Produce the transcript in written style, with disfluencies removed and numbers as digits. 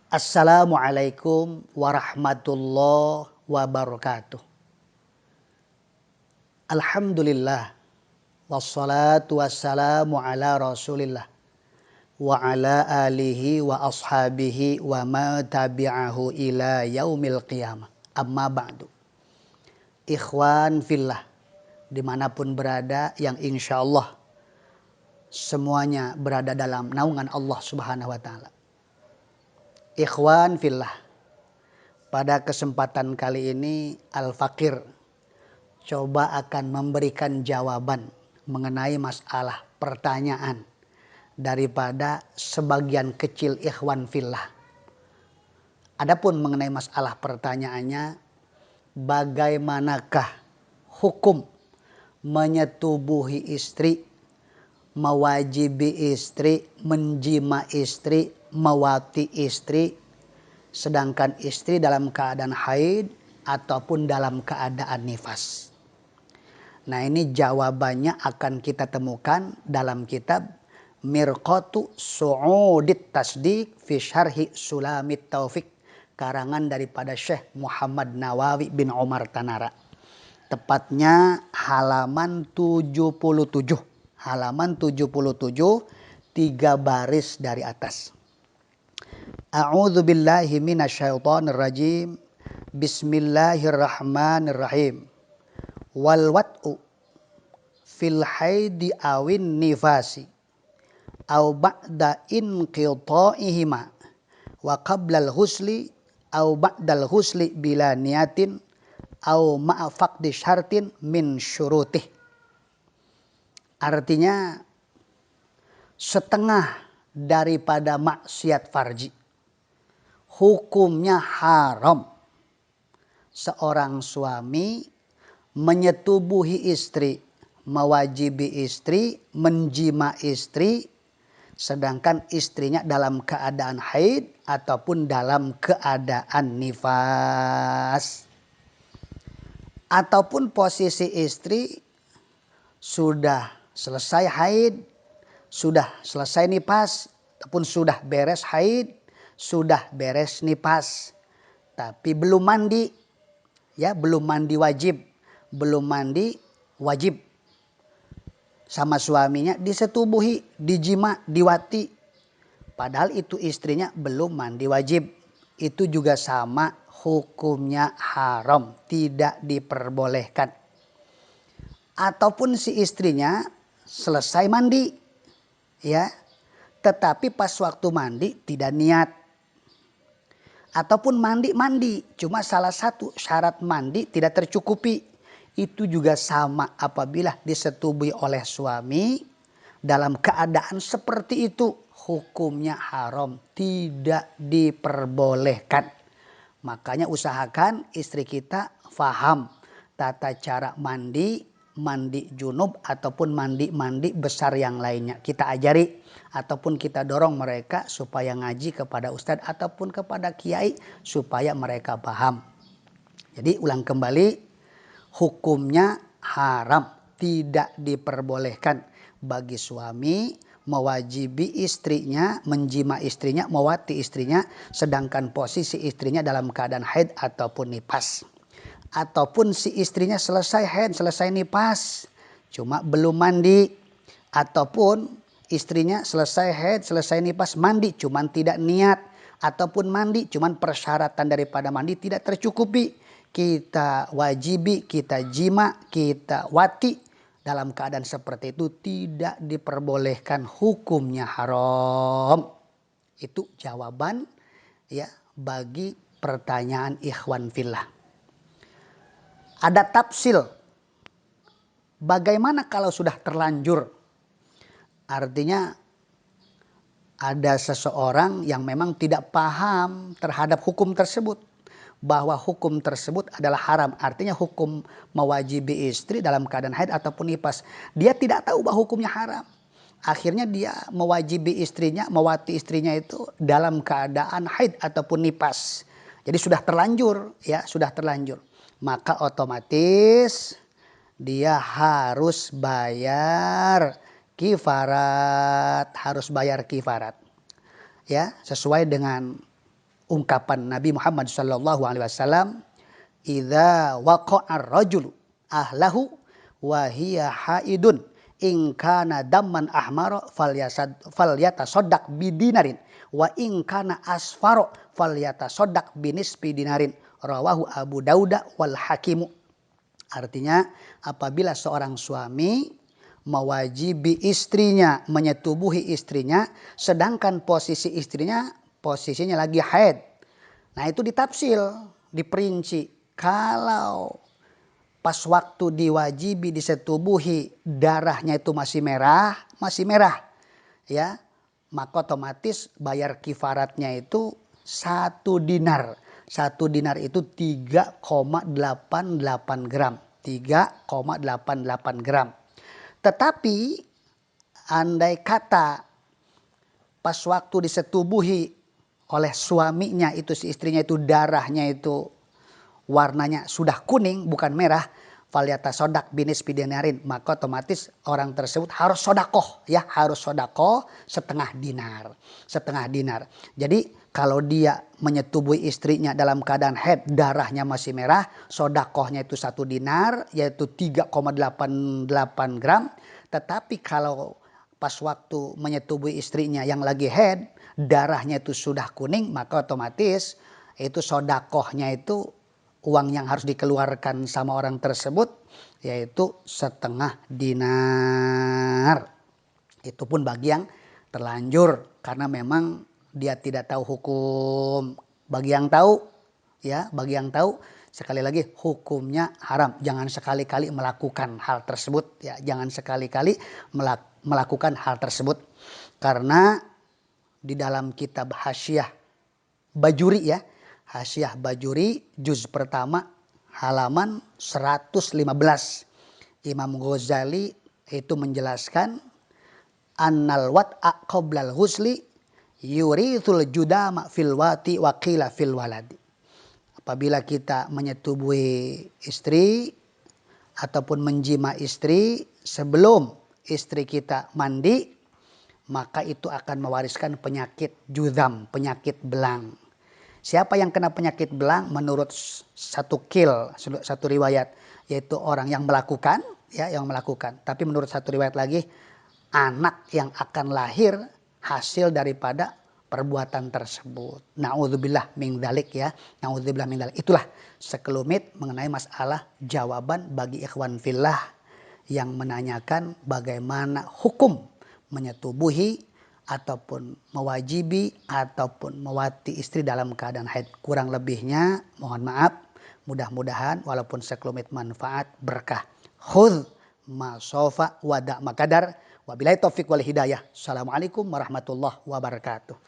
Assalamualaikum warahmatullahi wabarakatuh. Alhamdulillah. Wassalatu wassalamu ala rasulillah. Wa ala alihi wa ashabihi wa ma tabi'ahu ila yaumil qiyamah. Amma ba'du. Ikhwan fillah. Dimanapun berada yang insya Allah semuanya berada dalam naungan Allah subhanahu wa ta'ala. Ikhwan fillah. Pada kesempatan kali ini Al-Fakir coba akan memberikan jawaban mengenai masalah pertanyaan daripada sebagian kecil ikhwan fillah. Adapun mengenai masalah pertanyaannya, bagaimanakah hukum menyetubuhi istri, mewajibi istri, menjima istri, mewati istri, sedangkan istri dalam keadaan haid ataupun dalam keadaan nifas. Nah, ini jawabannya akan kita temukan dalam kitab Mirqatu Su'udit Tasdiq fi Syarhi Sulamit Taufik, karangan daripada Syekh Muhammad Nawawi bin Umar Tanara. Tepatnya halaman 77. Halaman 77, 3 baris dari atas. A'udzu billahi minasyaitonir rajim. Bismillahirrahmanirrahim. Wal wat'u fil haidi awin nifasi aw ba'da inqita'ihima wa qablal husli aw ba'dal husli bila niyatin aw ma'a faqdi syartin min syurutih. Artinya setengah daripada maksiat farji hukumnya haram seorang suami menyetubuhi istri, mewajibi istri, menjima istri, sedangkan istrinya dalam keadaan haid ataupun dalam keadaan nifas. Ataupun posisi istri sudah selesai haid, sudah selesai nifas, ataupun sudah beres haid, sudah beres nifas, tapi belum mandi, ya belum mandi wajib. Belum mandi wajib sama suaminya, disetubuhi, dijima, diwati, padahal itu istrinya belum mandi wajib, itu juga sama hukumnya haram, tidak diperbolehkan. Ataupun si istrinya selesai mandi, ya, tetapi pas waktu mandi tidak niat, ataupun mandi cuma salah satu syarat mandi tidak tercukupi, itu juga sama apabila disetubuhi oleh suami dalam keadaan seperti itu, hukumnya haram, tidak diperbolehkan. Makanya usahakan istri kita faham tata cara mandi junub ataupun mandi besar yang lainnya. Kita ajari ataupun kita dorong mereka supaya ngaji kepada ustadz ataupun kepada kiai supaya mereka paham. Jadi ulang kembali, hukumnya haram, tidak diperbolehkan bagi suami mewajibi istrinya, menjima istrinya, mewati istrinya, sedangkan posisi istrinya dalam keadaan haid ataupun nifas. Ataupun si istrinya selesai haid, selesai nifas, cuma belum mandi. Ataupun istrinya selesai haid, selesai nifas, mandi, cuma tidak niat. Ataupun mandi, cuma persyaratan daripada mandi tidak tercukupi. Kita wajibi, kita jima, kita wati, dalam keadaan seperti itu tidak diperbolehkan, hukumnya haram. Itu jawaban ya bagi pertanyaan ikhwan fillah. Ada tafsil. Bagaimana kalau sudah terlanjur? Artinya ada seseorang yang memang tidak paham terhadap hukum tersebut, bahwa hukum tersebut adalah haram, artinya hukum mewajibi istri dalam keadaan haid ataupun nifas. Dia tidak tahu bahwa hukumnya haram. Akhirnya dia mewajibi istrinya, mewati istrinya itu dalam keadaan haid ataupun nifas. Jadi sudah terlanjur, ya sudah terlanjur. Maka otomatis dia harus bayar kifarat, Ya, sesuai dengan ungkapan Nabi Muhammad sallallahu alaihi wasallam, "Idza waqa'ar rajulu ahlahu wa hiya haidun in kana damman ahmara falyatasaddaq bidinarin wa in kana asfaro falyatasaddaq binisfi dinarin." Rawahu Abu Dauda wal Hakimu. Artinya, apabila seorang suami mewajibi istrinya, menyetubuhi istrinya, sedangkan posisinya lagi haid. Nah, itu ditafsil, diperinci. Kalau pas waktu diwajibi disetubuhi darahnya itu masih merah, ya, maka otomatis bayar kifaratnya itu 1 dinar. 1 dinar itu 3,88 gram. 3,88 gram. Tetapi andai kata pas waktu disetubuhi oleh suaminya itu, si istrinya itu, darahnya itu warnanya sudah kuning bukan merah, falyatasaddaq binisfi dinarin, maka otomatis orang tersebut harus sodakoh, ya, harus sodakoh setengah dinar. Jadi kalau dia menyetubuhi istrinya dalam keadaan haid, darahnya masih merah, sodakohnya itu 1 dinar, yaitu 3,88 gram. Tetapi kalau pas waktu menyetubuhi istrinya yang lagi haid, darahnya itu sudah kuning, maka otomatis itu sodakohnya itu, uang yang harus dikeluarkan sama orang tersebut, yaitu setengah dinar. Itu pun bagi yang terlanjur, karena memang dia tidak tahu hukum. Bagi yang tahu, sekali lagi hukumnya haram. Jangan sekali-kali melakukan hal tersebut, ya. Jangan sekali-kali melakukan hal tersebut. Karena di dalam kitab Hasyiah Bajuri, ya, Hasyiah Bajuri juz pertama halaman 115, Imam Ghazali itu menjelaskan, annal wat'a qoblal husli yurithul judama fil wati wa qila fil waladi. Apabila kita menyetubuhi istri ataupun menjima istri sebelum istri kita mandi, maka itu akan mewariskan penyakit judam, penyakit belang. Siapa yang kena penyakit belang menurut satu riwayat, yaitu orang yang melakukan, ya, yang melakukan. Tapi menurut satu riwayat lagi, anak yang akan lahir hasil daripada perbuatan tersebut. Na'udzubillah min dzalik, ya. Na'udzubillah min dzalik. Itulah sekelumit mengenai masalah jawaban bagi ikhwan fillah yang menanyakan bagaimana hukum menyetubuhi ataupun mewajibi ataupun mewati istri dalam keadaan haid. Kurang lebihnya mohon maaf, mudah-mudahan walaupun sekelumit manfaat berkah. Khudz ma sofa wada makadar. Wabillahi taufik wal hidayah. Assalamualaikum warahmatullahi wabarakatuh.